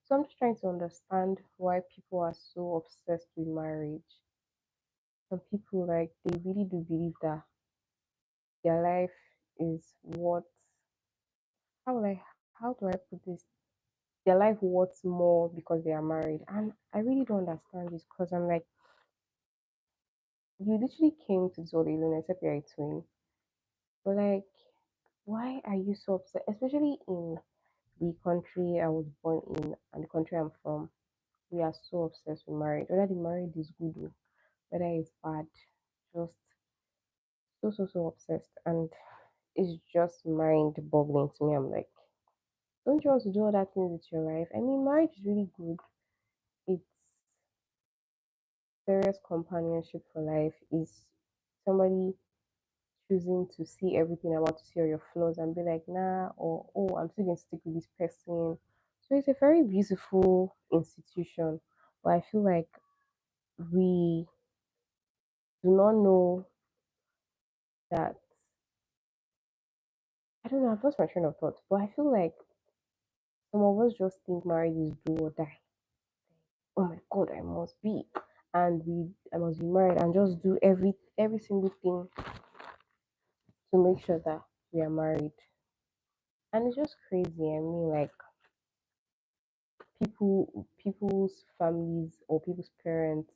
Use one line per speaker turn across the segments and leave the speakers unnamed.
So I'm just trying to understand why people are so obsessed with marriage. Some people like they really do believe that their life is what how will how do I put this? Their life worth more because they are married. And I really don't understand this because I'm like, you literally came to this world alone except you're a twin. But like, why are you so upset? Especially in the country I was born in and the country I'm from, we are so obsessed with marriage. Whether the marriage is good or whether it's bad, just so obsessed. And it's just mind boggling to me. I'm like, don't you want to do other things with your life? I mean, marriage is really good. It's serious companionship for life. Is somebody choosing to see everything about to see all your flaws and be like, nah, or oh, I'm still gonna stick with this person. So it's a very beautiful institution. But I feel like we do not know that I don't know, I've lost my train of thought, but I feel like some of us just think marriage is do or die. Oh my god, I must be and we I must be married and just do every single thing to make sure that we are married. And it's just crazy. I mean like people's families or people's parents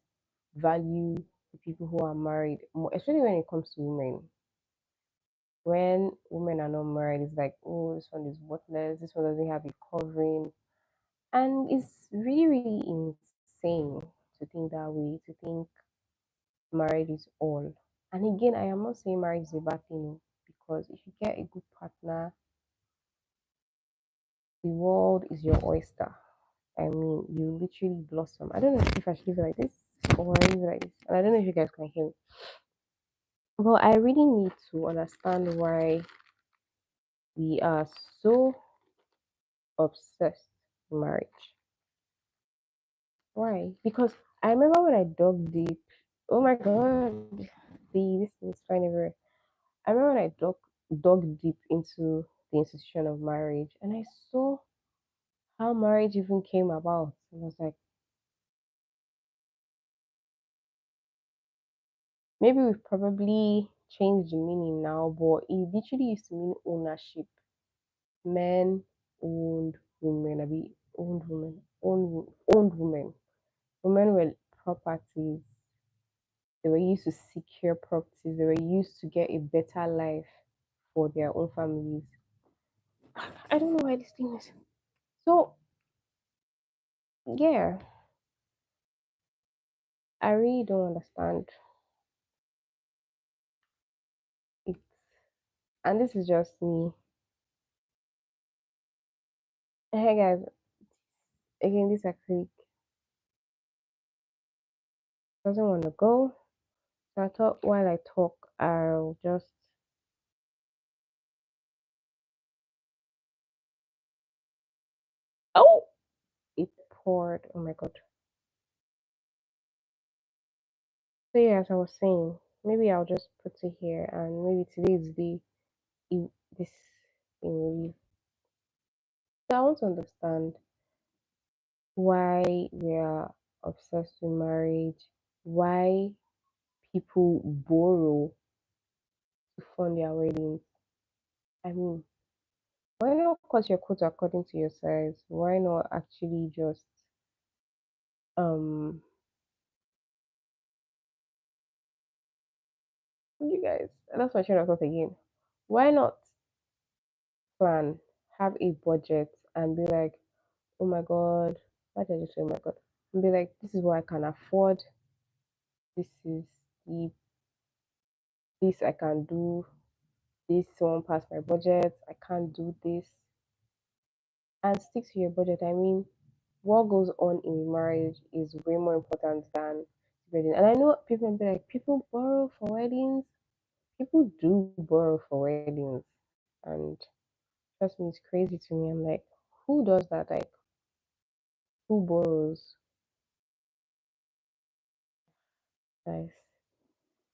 value the people who are married more, especially when it comes to women. When women are not married, it's like, oh, this one is worthless, this one doesn't have a covering. And it's really insane to think that way, to think marriage is all. And again, I am not saying marriage is a bad thing, because if you get a good partner, the world is your oyster. I mean, you literally blossom. I don't know if I should leave it like this or I leave it like this. And I don't know if you guys can hear me. But I really need to understand why we are so obsessed with marriage. Why? Because I remember when I dug deep. Oh my god, this is fine everywhere. I remember when I dug deep into the institution of marriage, and I saw how marriage even came about. And I was like, maybe we've probably changed the meaning now, but it literally used to mean ownership. Men owned women, I be owned women, owned women. Women were properties. They were used to secure properties. They were used to get a better life for their own families. I don't know why this thing is. So yeah, I really don't understand it. And this is just me. Hey guys, again, this acrylic doesn't want to go. So I thought while I talk, I'll just. Oh, it poured. Oh my god. So yeah, as I was saying, maybe I'll just put it here, and maybe today is this thing will leave. So I want to understand why we are obsessed with marriage, why people borrow to fund their weddings. I mean, why not cut your coat according to your size? Why not actually just um you guys? That's my train of thought again. Why not plan, have a budget, and be like, oh my god, why did I just say oh my god? And be like, this is what I can afford. This is the this I can do. This won't pass my budget. I can't do this. And stick to your budget. I mean, what goes on in marriage is way more important than wedding. And I know people will be like, people borrow for weddings. People do borrow for weddings. And trust me, it's crazy to me. I'm like, who does that? Like, who borrows? Guys,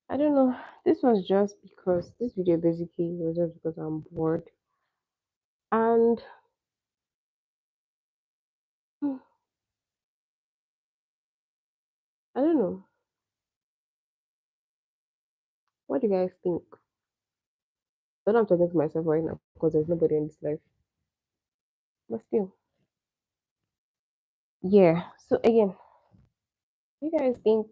I don't know. This was just because this video basically was just because I'm bored. And I don't know. What do you guys think? But I'm talking to myself right now because there's nobody in this life. But still, yeah. So again, do you guys think?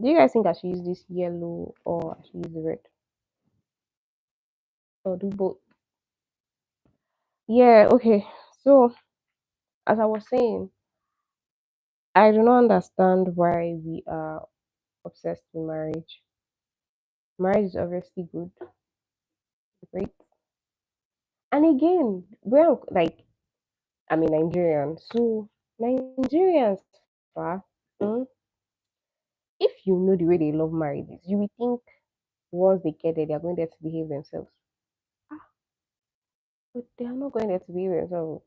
Do you guys think I should use this yellow or I should use the red or do both? Yeah. Okay. So as I was saying, I do not understand why we are obsessed with marriage. Marriage is obviously good, great. And again, well, like I'm a Nigerian, so Nigerians, fa, mm, if you know the way they love marriages, you will think once they get there, they are going there to behave themselves. Ah, but they are not going there to behave themselves.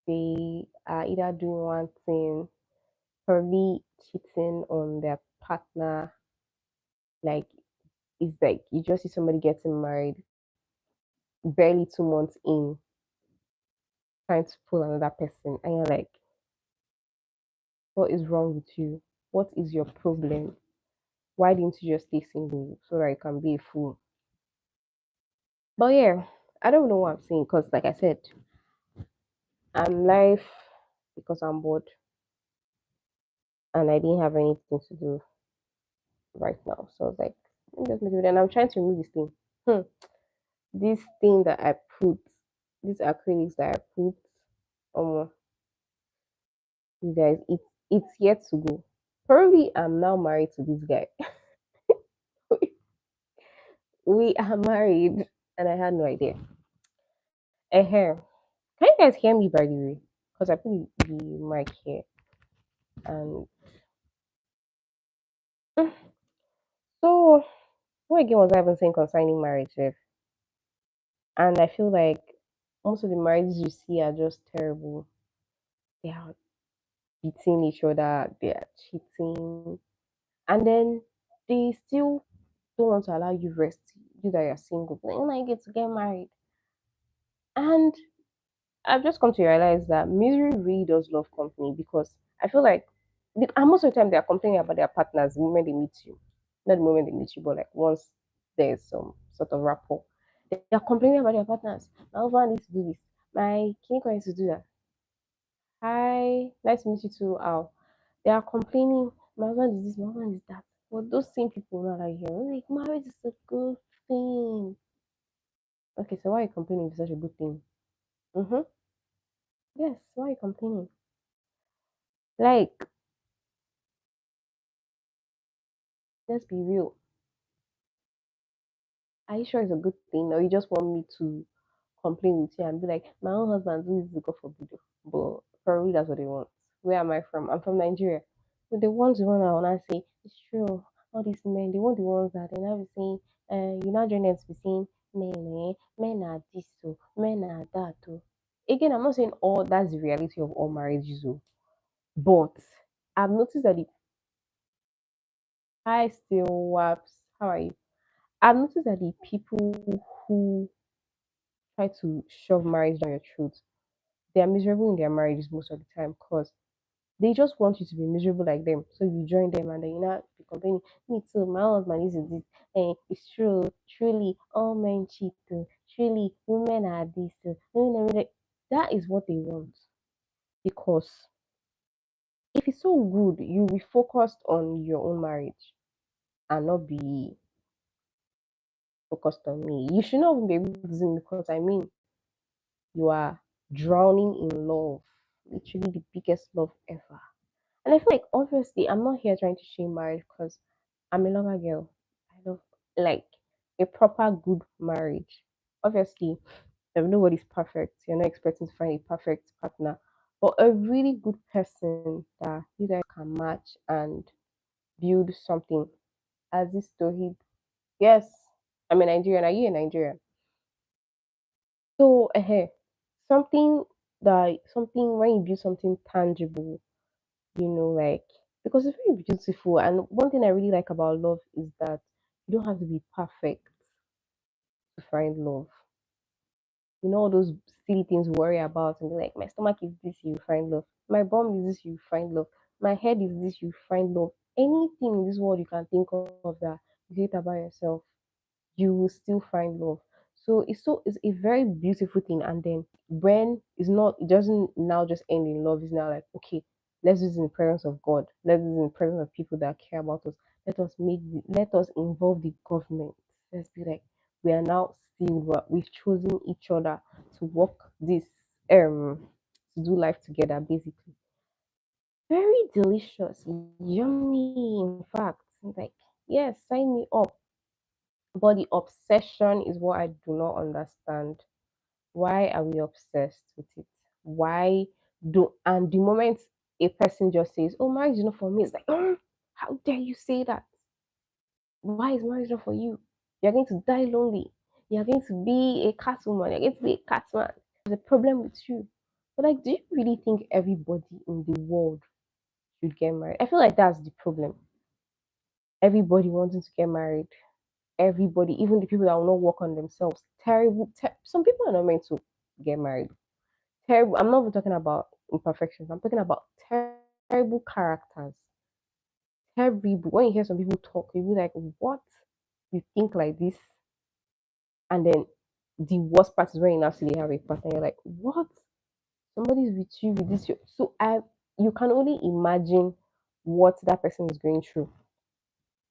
They are either doing one thing, probably cheating on their partner. Like it's like you just see somebody getting married, barely 2 months in, trying to pull another person, and you're like, what is wrong with you? What is your problem? Why didn't you just stay single so that you can be a fool? But yeah, I don't know what I'm saying because, like I said, I'm live because I'm bored and I didn't have anything to do right now. So I was like, let me just make it. And I'm trying to remove this thing. Hmm. This thing that I put, these acrylics that I put, um, you guys, it's yet to go. Probably I'm now married to this guy. We are married, and I had no idea. Can you guys hear me by the way? Because I put the mic here, and so what again was I even saying concerning marriage? Sef? And I feel like most of the marriages you see are just terrible. They are beating each other, they are cheating, and then they still don't want to allow you rest. You that you're single, but when I get to get married, and I've just come to realize that misery really does love company because I feel like, and most of the time they are complaining about their partners the moment they meet you, not the moment they meet you, but like once there's some sort of rapport, they are complaining about their partners. My husband needs to do this. My kiniko needs to do that. Hi, nice to meet you too. Ow. They are complaining. My husband is this. My husband is that. But those same people not like here. Like marriage is a good thing. Okay, so why are you complaining if it's such a good thing? Mm-hmm. Yes, why are you complaining? Like, let's be real. Are you sure it's a good thing, or you just want me to complain with you and be like, my own husband do this, God forbid. But probably that's what they want. Where am I from? I'm from Nigeria. But the ones who want to say it's true. All these men, they want the ones that they're not be saying, you're not joining them to be saying, men are this, so men are that. Oh. Again, I'm not saying all that's the reality of all marriages, oh, but I've noticed that the high still waps. How are you? I've noticed that the people who try to shove marriage down your throat, they are miserable in their marriages most of the time because they just want you to be miserable like them. So you join them and then you not be complaining, me too, my husband is this. And it's true, truly, all men cheat too. Truly, women are this too. That is what they want. Because if it's so good, you'll be focused on your own marriage and not be focused on me. You should not even be able to do it because I mean you are drowning in love. Literally the biggest love ever. And I feel like obviously I'm not here trying to shame marriage because I'm a lover girl. I love like a proper good marriage. Obviously, nobody's perfect. You're not expecting to find a perfect partner. But a really good person that you guys can match and build something. As this story, yes, I'm a Nigerian. Are you a Nigerian? So, something something when you build something tangible, like because it's really beautiful. And one thing I really like about love is that you don't have to be perfect to find love. All those silly things we worry about and be like, my stomach is this, you find love. My bum is this, you find love. My head is this, you find love. Anything in this world you can think of that you hate about yourself, you will still find love. So it's a very beautiful thing. And then when it's not, it doesn't now just end in love. It's now like, okay, let's do this in the presence of God. Let's do this in the presence of people that care about us. Let us involve the government. Let's be like, we are now still, we've chosen each other to work this to do life together basically. Very delicious, yummy in fact. Like, yes, sign me up. But the obsession is what I do not understand. Why are we obsessed with it? Why do and the moment a person just says, "Oh, marriage is not for me," it's like, how dare you say that? Why is marriage not for you? You're going to die lonely. You're going to be a cat woman. You're going to be a cat man. There's a problem with you. But like, do you really think everybody in the world should get married? I feel like that's the problem. Everybody wanting to get married, everybody, even the people that will not work on themselves. Some people are not meant to get married. Terrible. I'm not even talking about imperfections. I'm talking about terrible characters. Terrible. When you hear some people talk, you be like, "What? You think like this?" And then the worst part is when you now see they have a partner. You're like, "What? Somebody's with you with this." So you can only imagine what that person is going through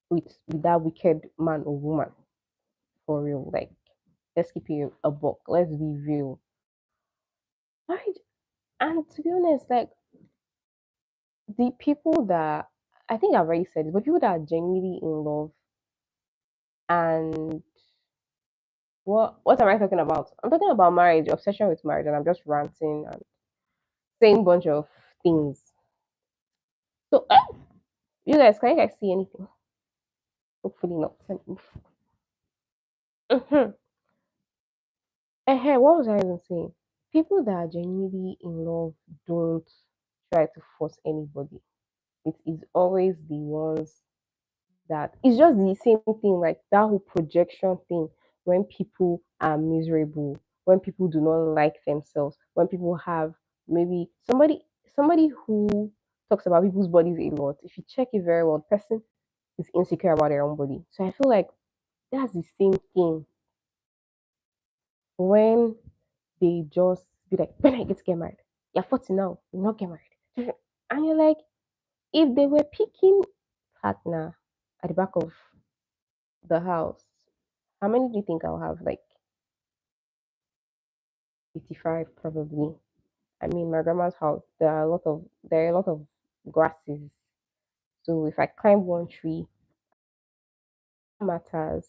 with that wicked man or woman. For real, like, let's keep it a book. Let's be real. Right. And to be honest, like, the people that, I think I've already said it, but people that are genuinely in love, and what am I talking about? I'm talking about marriage, obsession with marriage, and I'm just ranting and saying bunch of things. So you guys, can you guys see anything? Hopefully not. Mm-hmm. What was I even saying? People that are genuinely in love don't try to force anybody. It is always the ones that it's just the same thing, like that whole projection thing. When people are miserable, when people do not like themselves, when people have maybe somebody who talks about people's bodies a lot, if you check it very well, the person is insecure about their own body. So I feel like that's the same thing when they just be like, when I get to get married, you're 40 now, you're not get married. And you're like, if they were picking partner at the back of the house, how many do you think I'll have? Like 55 probably. I mean, my grandma's house, there are a lot of grasses. So if I climb one tree, it matters.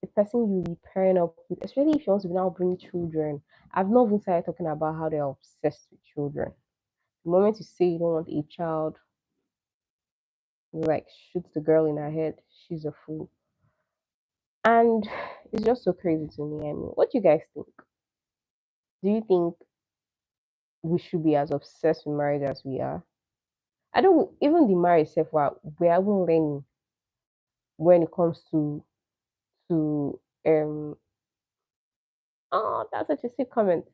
The person you'll be pairing up with, especially if you want to now bring children. I've not even started talking about how they're obsessed with children. The moment you say you don't want a child, you like shoot the girl in her head. She's a fool. And it's just so crazy to me. I mean, what do you guys think? Do you think we should be as obsessed with marriage as we are? I don't even the marriage itself. We are even learning when it comes to oh, that's such a sick comment.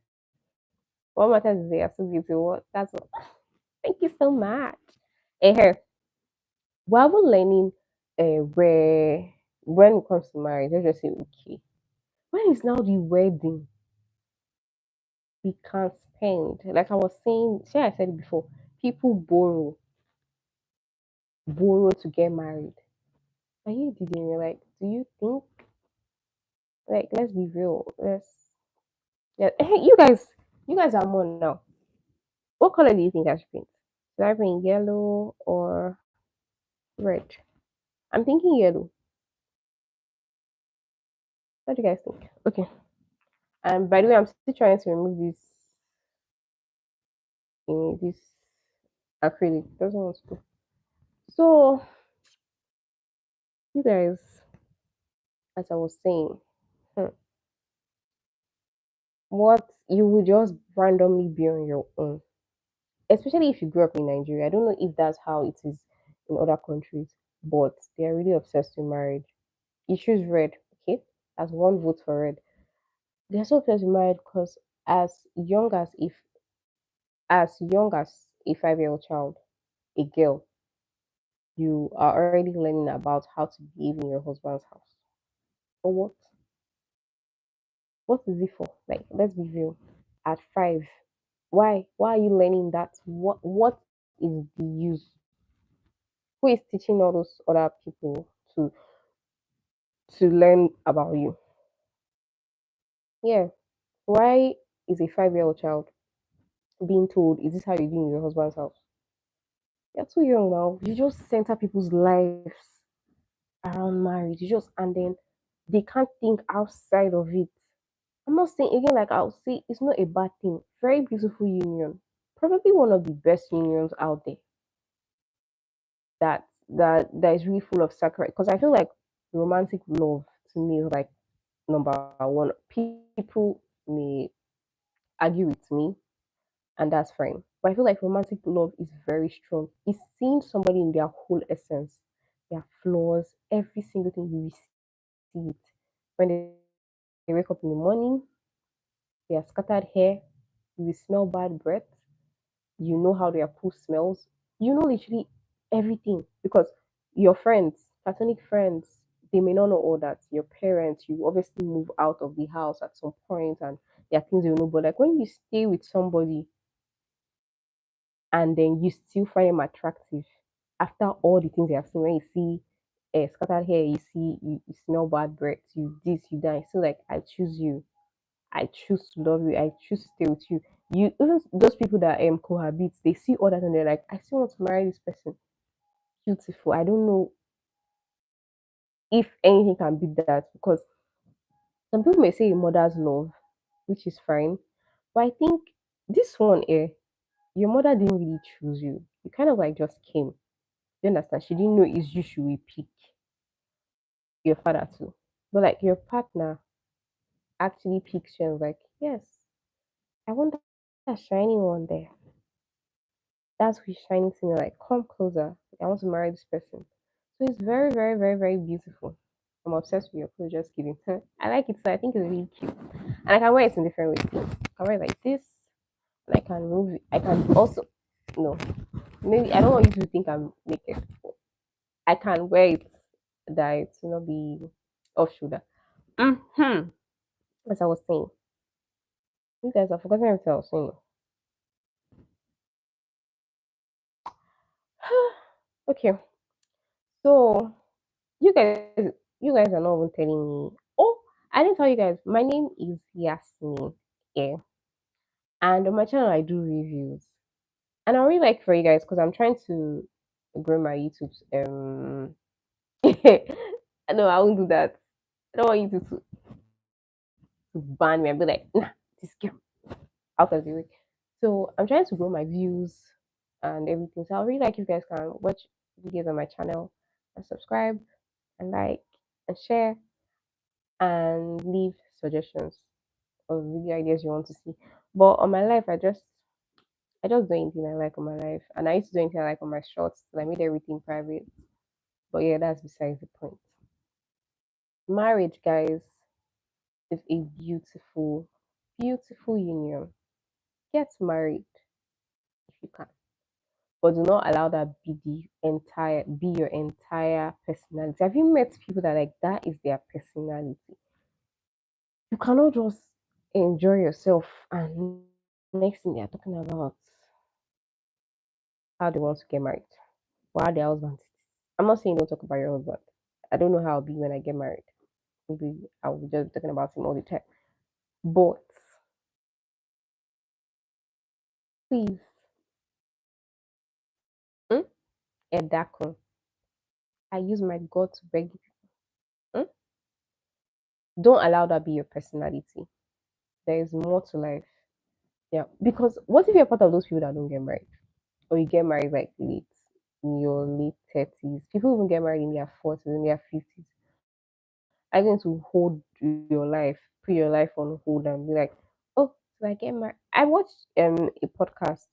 What matters is they are so beautiful. That's what. Thank you so much. Hey, we're even learning where when it comes to marriage, let's just say okay. When is now the wedding? We can't spend. Like I was saying, see, I said it before. People borrow to get married. And you didn't. You're like, do you think? Like, let's be real. Yeah. Hey, you guys are more now. What color do you think I should paint? Should I paint yellow or red? I'm thinking yellow. What do you guys think? Okay. And by the way, I'm still trying to remove this acrylic. Doesn't want to go. So, you guys, as I was saying, hmm, what you will just randomly be on your own, especially if you grew up in Nigeria. I don't know if that's how it is in other countries, but they are really obsessed with marriage. You choose red, okay? As one vote for red. They're so obsessed with marriage because as young as a 5-year-old child, a girl, you are already learning about how to behave in your husband's house. For what? What is it for? Like, let's be real. At 5, why? Why are you learning that? What is the use? Who is teaching all those other people to to learn about you? Yeah. Why is a 5-year-old child being told, is this how you do in your husband's house? You're too young now. You just center people's lives around marriage. You just and then they can't think outside of it. I'm not saying again, like I'll say it's not a bad thing. Very beautiful union. Probably one of the best unions out there that is really full of sacrifice. Because I feel like romantic love to me is like number one. People may argue with me, and that's fine. But I feel like romantic love is very strong. It's seeing somebody in their whole essence, their flaws, every single thing you will see it. When they wake up in the morning, their scattered hair, you will smell bad breath, you know how their poo smells, you know literally everything because your friends, platonic friends, they may not know all that. Your parents, you obviously move out of the house at some point and there are things you know. But like when you stay with somebody and then you still find them attractive after all the things you have seen, when you see scattered hair, you smell bad breath, you this, you that, still like I choose you. I choose to love you. I choose to stay with you. You even those people that cohabit, they see all that and they're like, I still want to marry this person. Beautiful. I don't know if anything can beat that because some people may say a mother's love, which is fine, but I think this one, your mother didn't really choose you. You kind of like just came. You understand? She didn't know it's you she will pick your father too, but like your partner actually picks you and was like, yes, I want that shiny one there. That's who's shining to me like, come closer. I want to marry this person. So it's very, very, very, very beautiful. I'm obsessed with your clothes, just kidding. I like it, so I think it's really cute. And I can wear it in different ways. I can wear it like this, and I can move it. I can also, no, maybe I don't want you to think I'm naked. I can wear it that it will not be off shoulder. Mm-hmm. As I was saying, you guys have forgotten everything I was saying. Okay, so you guys, you guys are not even telling me. Oh, I didn't tell you guys. My name is Yasmin. Yeah, and on my channel I do reviews, and I really like for you guys because I'm trying to grow my YouTube. No, I won't do that. I don't want you to ban me and be like, nah, this girl out of the way. So I'm trying to grow my views and everything. So I really like if you guys can watch videos on my channel and subscribe and like and share and leave suggestions of video ideas you want to see. But on my life, I just do anything I like on my life, and I used to do anything I like on my shorts. So I made everything private. But yeah, that's besides the point. Marriage, guys, is a beautiful, beautiful union. Get married if you can, but do not allow that be your entire personality. Have you met people that like that is their personality? You cannot just enjoy yourself and next thing they're talking about how they want to get married or how their husband is. I'm not saying don't talk about your husband. I don't know how I'll be when I get married. Maybe I'll be just talking about him all the time. But please, mm, Edakun, I use my God to beg you. Mm, don't allow that be your personality. There is more to life. Yeah. Because what if you're part of those people that don't get married? Or you get married like late, in your late 30s? People even get married in their 40s, in their 50s. Are you going to hold your life, put your life on hold and be like, oh, so I get married? I watched a podcast,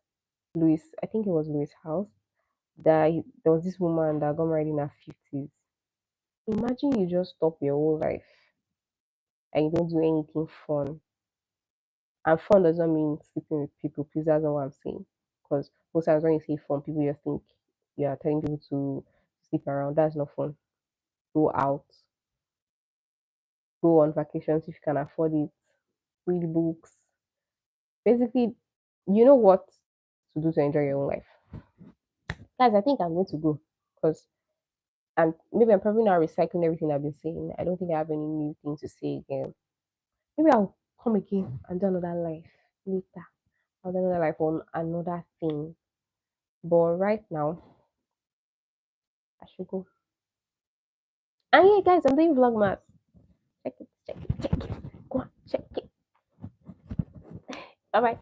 Louis, I think it was Louis House, there was this woman that got married in her 50s. Imagine you just stop your whole life and you don't do anything fun. And fun does not mean sleeping with people, please, that's not what I'm saying. Because most times when you say fun, people just think you are telling people to sleep around. That's not fun. Go out, go on vacations if you can afford it, read books. Basically, you know what to do to enjoy your own life. Guys, I think I'm going to go because maybe I'm probably not recycling everything I've been saying. I don't think I have any new thing to say again. Maybe I'll come again and do another life later. I'll do another life on another thing. But right now, I should go. And yeah, guys, I'm doing Vlogmas. Check it, check it, check it. Go on, check it. Bye bye.